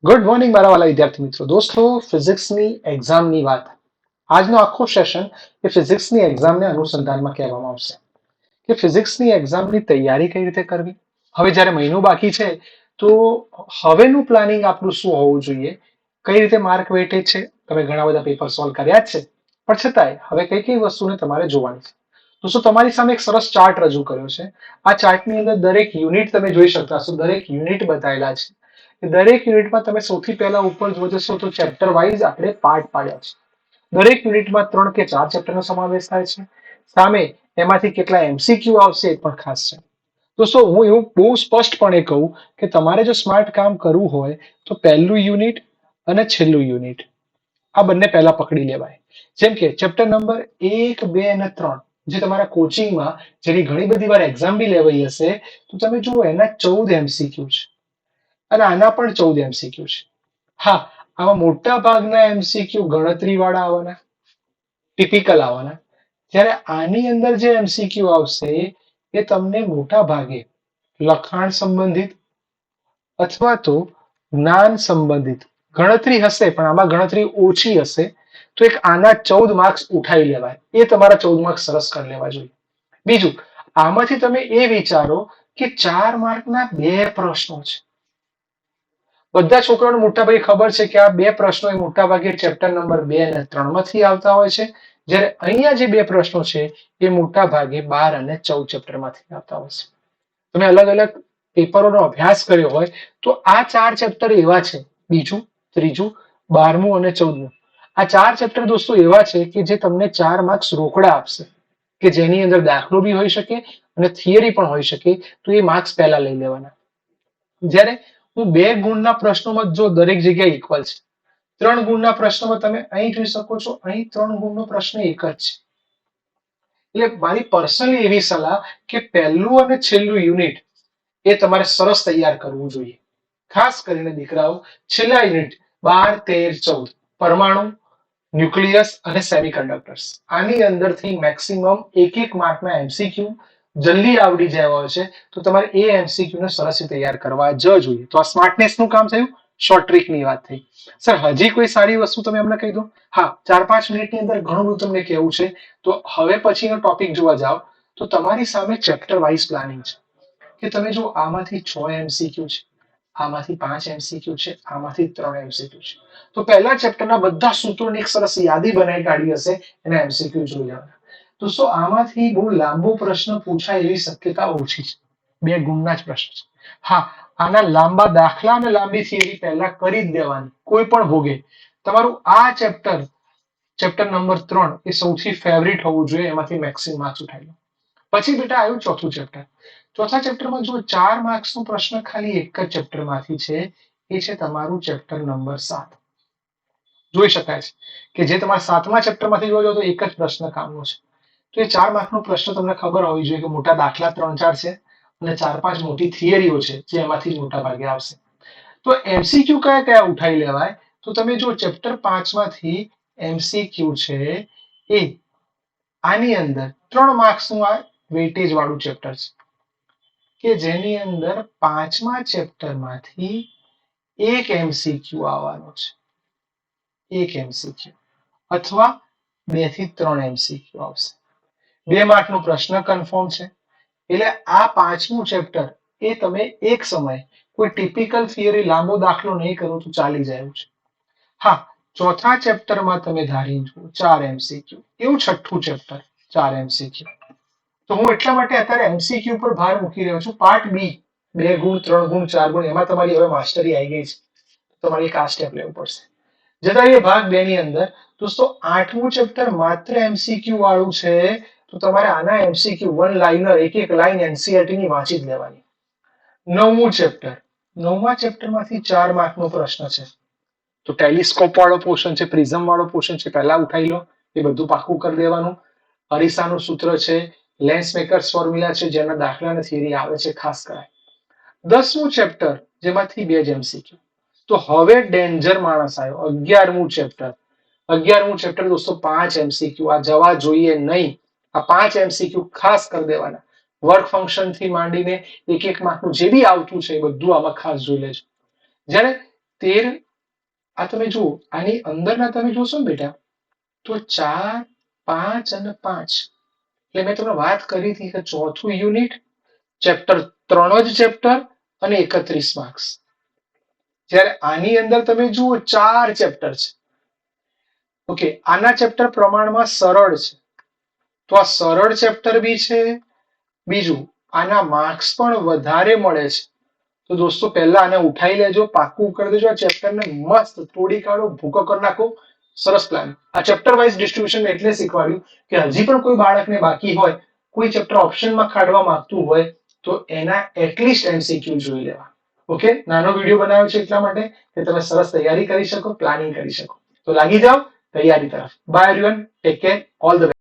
Good morning મારા વાલા વિદ્યાર્થી મિત્રો. દોસ્તો, ફિઝિક્સની એક્ઝામની વાત. આજનો આખો સેશન એ ફિઝિક્સની એક્ઝામને અનુસંધાનમાં કહેવામાં આવશે કે ફિઝિક્સની એક્ઝામની તૈયારી કઈ રીતે કરવી. હવે જ્યારે મહિનો બાકી છે તો હવેનું પ્લાનિંગ આપણું શું હોવું જોઈએ, કઈ રીતે માર્ક વેટેજ છે. તમે ઘણા બધા પેપર સોલ્વ કર્યા જ છે, પણ છતાંય હવે કઈ કઈ વસ્તુને તમારે જોવાની છે. દોસ્તો, તમારી સામે એક સરસ ચાર્ટ રજૂ કર્યો છે. આ ચાર્ટની અંદર દરેક યુનિટ તમે જોઈ શકતા હશો. દરેક યુનિટ બતાવેલા છે. દરેક યુનિટમાં તમે સૌથી પહેલા ઉપર જોશો તો ચેપ્ટર વાઇઝ આપણે પાર્ટ પાડ્યા છે. દરેક યુનિટમાં 3 કે 4 ચેપ્ટરનો સમાવેશ થાય છે. સામે એમાંથી કેટલા એમસીક્યુ આવશે એ પણ ખાસ છે. દોસ્તો, હું એવું બહુ સ્પષ્ટપણે કહું કે તમારે જો સ્માર્ટ કામ કરવું હોય તો પહેલું યુનિટ અને છેલ્લું યુનિટ આ બંને પહેલા પકડી લેવાય. જેમ કે ચેપ્ટર નંબર 1, 2 અને 3 જે તમારા કોચિંગમાં જેની ઘણી બધી વાર એક્ઝામ બી લેવાઈ હશે, તો તમે જુઓ એના 14 એમસીક્યુ છે અને આના પણ 14 એમસીક્યુ છે. હા, આમાં મોટા ભાગના એમસીક્યુ ગણતરી વાળા આવવાના, ટિપિકલ આવવાના. જ્યારે આની અંદર જે એમસીક્યુ આવશે એ તમને મોટા ભાગે લખાણ સંબંધિત અથવા તો જ્ઞાન સંબંધિત ગણતરી હશે, પણ આમાં ગણતરી ઓછી હશે. તો એક આના 14 માર્ક્સ ઉઠાવી લેવાય. એ તમારા 14 માર્ક્સ સરસ કરી લેવા જોઈએ. બીજું, આમાંથી તમે એ વિચારો કે 4 માર્કના 2 પ્રશ્નો છે. બધા છોકરાઓને મોટા ભાગે ખબર છે કે આ 2 પ્રશ્નો એ મોટા ભાગે ચેપ્ટર નંબર 2 અને 3 માંથી આવતા હોય છે. જ્યારે અહીંયા જે 2 પ્રશ્નો છે એ મોટા ભાગે 12 અને 14 ચેપ્ટરમાંથી આવતા હોય છે. તમે અલગ અલગ પેપરોનો અભ્યાસ કર્યો હોય તો આ 4 ચેપ્ટર એવા છે, બીજું, ત્રીજું, 12મું અને 14મું. આ 4 ચેપ્ટર દોસ્તો એવા છે કે જે તમને 4 માર્ક્સ રોકડા આપશે, કે જેની અંદર દાખલો બી હોઈ શકે અને થિયરી પણ હોઈ શકે. તો એ માર્ક્સ પહેલા લઈ લેવાના. જ્યારે હું 2 ગુણના પ્રશ્નોમાં જો દરેક જગ્યાએ ઇક્વલ છે, 3 ગુણના પ્રશ્નોમાં તમે અહીં જોઈ શકો છો, અહીં 3 ગુણનો પ્રશ્ન એક જ છે. એટલે મારી પર્સનલી એવી સલાહ કે પહેલું અને છેલ્લું યુનિટ એ તમારે સરસ તૈયાર કરવું જોઈએ. ખાસ કરીને દીકરાઓ, છેલ્લા યુનિટ 12, 13, 14 પરમાણુ, ન્યુક્લિયસ અને સેમિકન્ડક્ટર્સ, આની અંદરથી મેક્સિમમ એક માર્કના એમસીક્યુ જલ્દી આવડી જાય હોય છે. તો તમારે એ એમસીક્યુ ને સરસ રીતે તૈયાર કરવા જ જોઈએ. તો આ સ્માર્ટનેસનું કામ થયું, શોર્ટ ટ્રીકની વાત થઈ. સર, હજી કોઈ સારી વસ્તુ તમે અમને કહી દો. હા, 4-5 મિનિટની અંદર ઘણું બધું તમને કહેવું છે. તો હવે પછીનો ટોપિક જોવા જાઓ તો તમારી સામે ચેપ્ટર વાઇઝ પ્લાનિંગ છે કે તમે જો આમાંથી 6 એમસીક્યુ છે, આમાંથી 5 એમસીક્યુ છે, આમાંથી 3 એમસીક્યુ છે. તો પહેલા ચેપ્ટરના બધા સૂત્રોની એક સરસ યાદી બનાવી કાઢી હશે, એના એમસીક્યુ જોઈ લેવાના. દોસ્તો, આમાંથી બહુ લાંબો પ્રશ્ન પૂછાય એવી શક્યતા ઓછી છે. 2 ગુણના જ પ્રશ્ન છે. હા, આના લાંબા દાખલા અને લાંબી થિયરી પહેલા કરી જ દેવાની, કોઈ પણ ભોગે. તમારું આ ચેપ્ટર, ચેપ્ટર નંબર 3 એ સૌથી ફેવરિટ હોવું જોઈએ. એમાંથી મેક્સિમમ માર્ક્સ ઉઠાવી લો. પછી બેટા આવ્યું ચોથું ચેપ્ટર. ચોથા ચેપ્ટરમાં જો 4 માર્ક્સનો પ્રશ્ન ખાલી એક જ ચેપ્ટરમાંથી છે, એ છે તમારું ચેપ્ટર નંબર 7. જોઈ શકાય છે કે જે તમારા 7મા ચેપ્ટરમાંથી જોજો તો એક જ પ્રશ્ન કામનો છે. તો એ 4 માર્કનો પ્રશ્ન તમને ખબર હોવી જોઈએ કે મોટા દાખલા 3-4 છે અને 4-5 મોટી થિયરીઓ છે જે એમાંથી મોટા ભાગે આવશે. તો એમસીક્યુ કયા કયા ઉઠાવી લેવાય? તો તમે જો ચેપ્ટર 5 માંથી એમસીક્યુ છે એ આની અંદર 3 માર્ક્સનું આ વેઇટેજ વાળું ચેપ્ટર છે કે જેની અંદર 5મા ચેપ્ટરમાંથી એક એમસીક્યુ આવવાનો છે. એક એમસીક્યુ અથવા 2 થી 3 એમસીક્યુ આવશે. 2 માર્કનો પ્રશ્ન કન્ફર્મ છે. એટલે આ 5મું ચેપ્ટર એ તમે એક સમય કોઈ ટિપિકલ થિયરી લાંબો દાખલો નહીં કરો તો ચાલી જાય એવું છે. હા, ચોથા ચેપ્ટરમાં તમે ધારી જુઓ 4 એમસીક્યુ, એવું છઠ્ઠું ચેપ્ટર 4 એમસીક્યુ. તો હું એટલા માટે અત્યારે એમસીક્યુ પર ભાર મૂકી રહ્યો છું. પાર્ટ બી 2 ગુણ, 3 ગુણ, 4 ગુણ, એમાં તમારી હવે માસ્ટરી આવી ગઈ છે. તમારે એક આ સ્ટેપ લેવું પડશે. જતા રહીએ ભાગ 2 ની અંદર. દોસ્તો, 8મું ચેપ્ટર માત્ર એમસીક્યુ વાળું છે. તો તમારે આના એમસીક્યુ 1 લાઇનર, એક લાઈન એનસીઈઆરટી ની વાંચી જ લેવાની. 9મું ચેપ્ટર, 9મા ચેપ્ટરમાંથી 4 માર્કનો પ્રશ્ન છે. તો ટેલિસ્કોપ વાળો પોર્શન છે, પ્રિઝમ વાળો પોર્શન છે, પહેલા ઉઠાવી લો. એ બધું પાકું કરી દેવાનું. અરીસાનું સૂત્ર છે, લેન્સ મેકર્સ ફોર્મ્યુલા છે, જેના દાખલા અને થિયરી આવે છે, ખાસ કરાય. 10મું ચેપ્ટર, જેમાંથી 2 જ એમસીક્યુ. તો હવે ડેન્જર માણસ આવ્યો. 11મું ચેપ્ટર. 11મું ચેપ્ટર દોસ્તો 5 એમસીક્યુ. આ જવા જોઈએ નહીં. આ 5 એમસીક્યુ ખાસ કરી દેવાના. વર્ક ફંક્શન થી માંડીને એક માર્કનું જે બી આવતું છે એ બધું આમાં ખાસ જોઈ લેજો. જ્યારે 13 આ તમે જુઓ, આની અંદરના તમે જોશો ને બેટા તો 4, 5 અને 5. એટલે મેં તમને વાત કરી હતી કે ચોથું યુનિટ, ચેપ્ટર 3 જ ચેપ્ટર અને 31 માર્ક્સ. જ્યારે આની અંદર તમે જુઓ 4 ચેપ્ટર છે. ઓકે, આના ચેપ્ટર પ્રમાણમાં સરળ છે, તો આ સરળ ચેપ્ટર બી છે. બીજું આના માર્ક્સ પણ વધારે મળે છે. તો દોસ્તો પહેલા આને ઉઠાઈ લેજો, પાક્કું કરી દેજો. આ ચેપ્ટરને મસ્ત તોડી કાઢો, ભૂકો કરી નાખો. સરસ પ્લાન. આ ચેપ્ટર વાઇઝ ડિસ્ટ્રીબ્યુશન એટલે શીખવાડ્યું કે હજી પણ કોઈ બાળકને બાકી હોય, કોઈ ચેપ્ટર ઓપ્શનમાં કાઢવા માંગતું હોય તો એના એટલીસ્ટ એમસીક્યુ જોઈ લેવા. ઓકે, નાનો વિડીયો બનાવ્યો છે એટલા માટે કે તમે સરસ તૈયારી કરી શકો, પ્લાનિંગ કરી શકો. તો લાગી જાઓ તૈયારી તરફ. By everyone, take care, all the best.